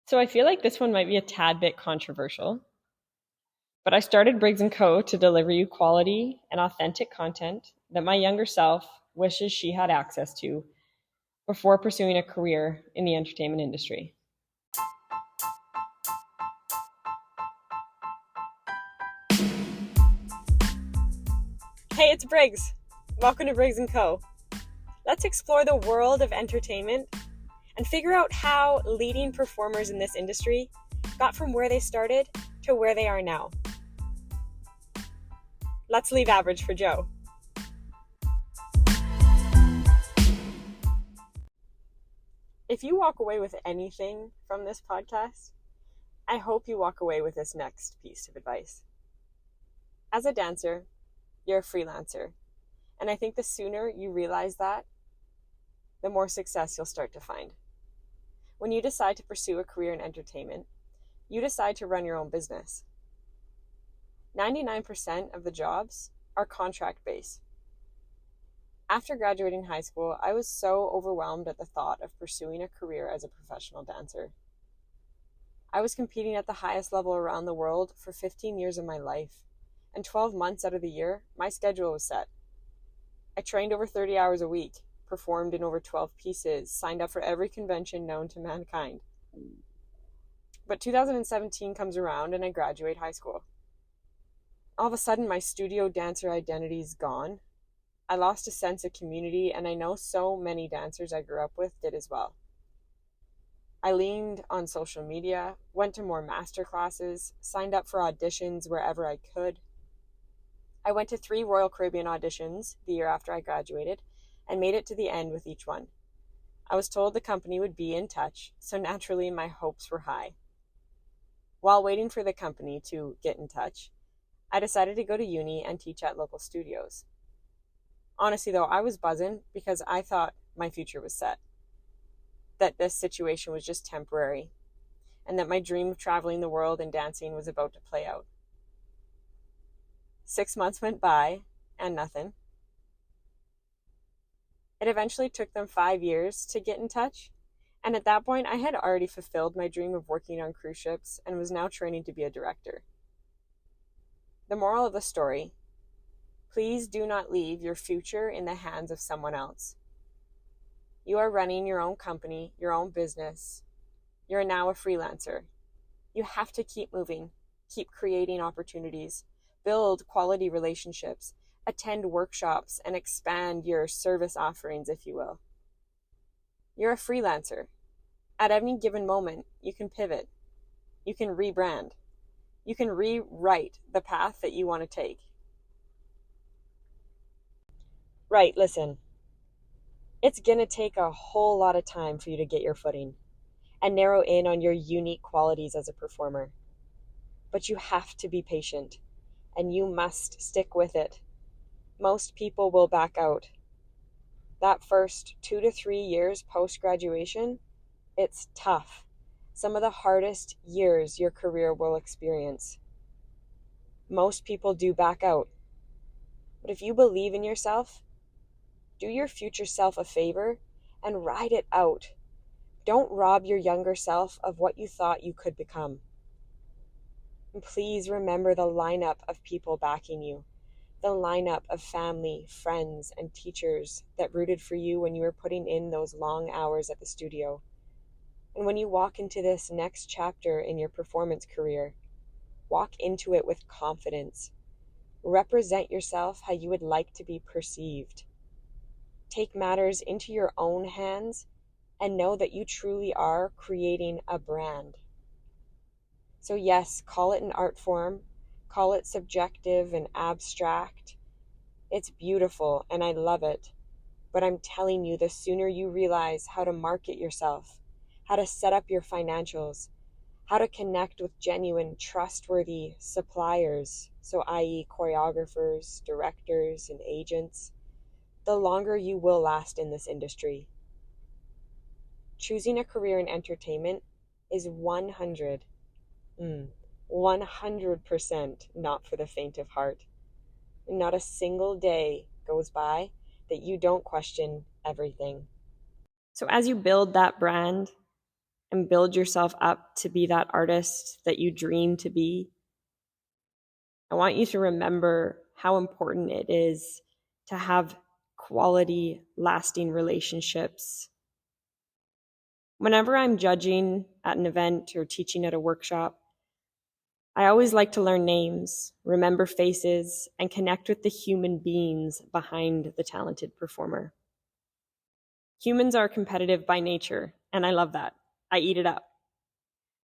So I feel like this one might be a tad bit controversial, but I started Briggs Co. to deliver you quality and authentic content that my younger self wishes she had access to before pursuing a career in the entertainment industry. Hey, it's Briggs. Welcome to Briggs Co. Let's explore the world of entertainment and figure out how leading performers in this industry got from where they started to where they are now. Let's leave average for Joe. If you walk away with anything from this podcast, I hope you walk away with this next piece of advice. As a dancer, you're a freelancer. And I think the sooner you realize that, the more success you'll start to find. When you decide to pursue a career in entertainment, you decide to run your own business. 99% of the jobs are contract-based. After graduating high school, I was so overwhelmed at the thought of pursuing a career as a professional dancer. I was competing at the highest level around the world for 15 years of my life, and 12 months out of the year, my schedule was set. I trained over 30 hours a week, performed in over 12 pieces, signed up for every convention known to mankind. But 2017 comes around and I graduate high school. All of a sudden, my studio dancer identity is gone. I lost a sense of community, and I know so many dancers I grew up with did as well. I leaned on social media, went to more master classes, signed up for auditions wherever I could. I went to 3 Royal Caribbean auditions the year after I graduated and made it to the end with each one. I was told the company would be in touch, so naturally my hopes were high. While waiting for the company to get in touch, I decided to go to uni and teach at local studios. Honestly though, I was buzzing because I thought my future was set, that this situation was just temporary, and that my dream of traveling the world and dancing was about to play out. 6 months went by, and nothing. It eventually took them 5 years to get in touch, and at that point I had already fulfilled my dream of working on cruise ships and was now training to be a director. The moral of the story: please do not leave your future in the hands of someone else. You are running your own company, your own business. You're now a freelancer. You have to keep moving, keep creating opportunities, build quality relationships, attend workshops, and expand your service offerings, if you will. You're a freelancer. At any given moment, you can pivot. You can rebrand. You can rewrite the path that you want to take. Right, listen. It's going to take a whole lot of time for you to get your footing and narrow in on your unique qualities as a performer. But you have to be patient, and you must stick with it. Most people will back out. That first 2 to 3 years post-graduation, it's tough. Some of the hardest years your career will experience. Most people do back out. But if you believe in yourself, do your future self a favor and ride it out. Don't rob your younger self of what you thought you could become. And please remember the lineup of people backing you, the lineup of family, friends, and teachers that rooted for you when you were putting in those long hours at the studio. And when you walk into this next chapter in your performance career, walk into it with confidence. Represent yourself how you would like to be perceived. Take matters into your own hands and know that you truly are creating a brand. So yes, call it an art form, call it subjective and abstract. It's beautiful and I love it. But I'm telling you, the sooner you realize how to market yourself, how to set up your financials, how to connect with genuine, trustworthy suppliers, so i.e. choreographers, directors, and agents, the longer you will last in this industry. Choosing a career in entertainment is 100% not for the faint of heart. Not a single day goes by that you don't question everything. So as you build that brand, and build yourself up to be that artist that you dream to be. I want you to remember how important it is to have quality, lasting relationships. Whenever I'm judging at an event or teaching at a workshop, I always like to learn names, remember faces, and connect with the human beings behind the talented performer. Humans are competitive by nature, and I love that. I eat it up.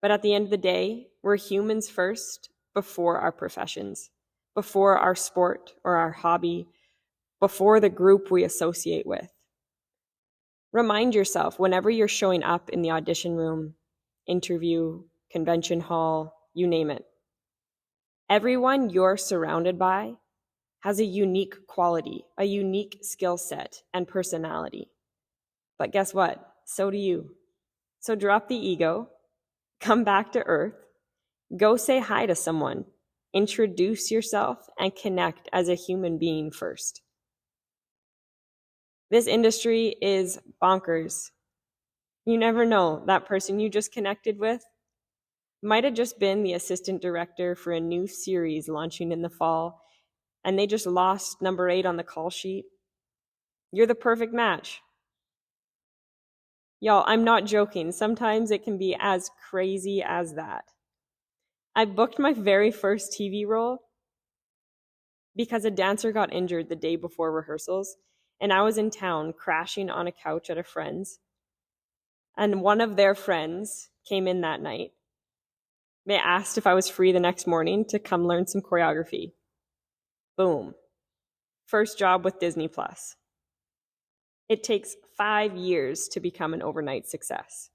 But at the end of the day, we're humans first before our professions, before our sport or our hobby, before the group we associate with. Remind yourself whenever you're showing up in the audition room, interview, convention hall, you name it. Everyone you're surrounded by has a unique quality, a unique skill set and personality. But guess what? So do you. So drop the ego, come back to earth, go say hi to someone, introduce yourself, and connect as a human being first. This industry is bonkers. You never know, that person you just connected with might have just been the assistant director for a new series launching in the fall, and they just lost number 8 on the call sheet. You're the perfect match. Y'all, I'm not joking. Sometimes it can be as crazy as that. I booked my very first TV role because a dancer got injured the day before rehearsals, and I was in town crashing on a couch at a friend's, and one of their friends came in that night. They asked if I was free the next morning to come learn some choreography. Boom. First job with Disney Plus. It takes 5 years to become an overnight success.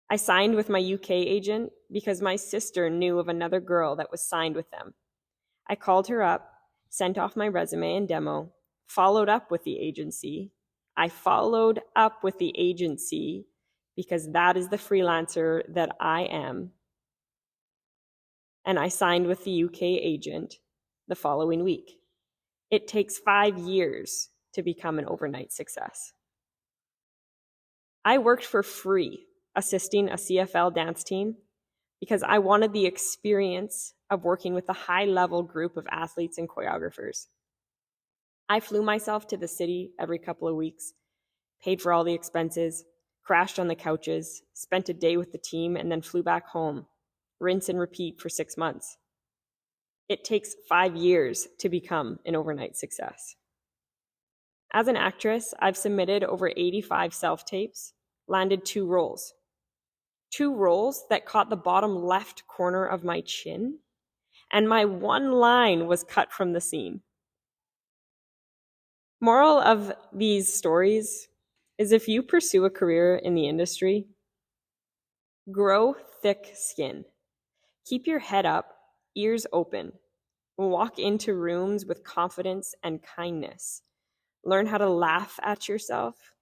I signed with my UK agent because my sister knew of another girl that was signed with them. I called her up, sent off my resume and demo, followed up with the agency. I followed up with the agency because that is the freelancer that I am. And I signed with the UK agent the following week. It takes 5 years to become an overnight success. I worked for free assisting a CFL dance team because I wanted the experience of working with a high-level group of athletes and choreographers. I flew myself to the city every couple of weeks, paid for all the expenses, crashed on the couches, spent a day with the team, and then flew back home. Rinse and repeat for 6 months. It takes 5 years to become an overnight success. As an actress, I've submitted over 85 self-tapes, landed 2 roles. 2 roles that caught the bottom left corner of my chin, and my one line was cut from the scene. Moral of these stories is if you pursue a career in the industry, grow thick skin. Keep your head up, ears open. Walk into rooms with confidence and kindness. Learn how to laugh at yourself.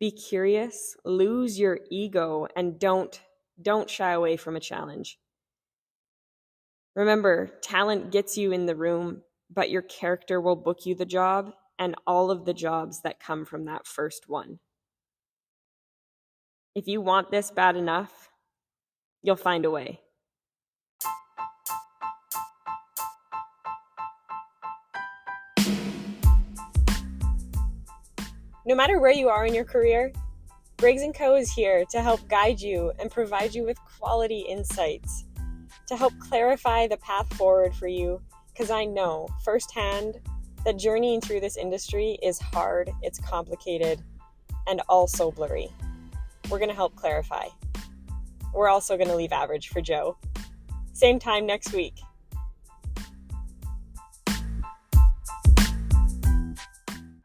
Be curious, lose your ego, and don't shy away from a challenge. Remember, talent gets you in the room, but your character will book you the job and all of the jobs that come from that first one. If you want this bad enough, you'll find a way. No matter where you are in your career, Briggs Co is here to help guide you and provide you with quality insights, to help clarify the path forward for you, because I know firsthand that journeying through this industry is hard, it's complicated, and also blurry. We're going to help clarify. We're also going to leave average for Joe. Same time next week.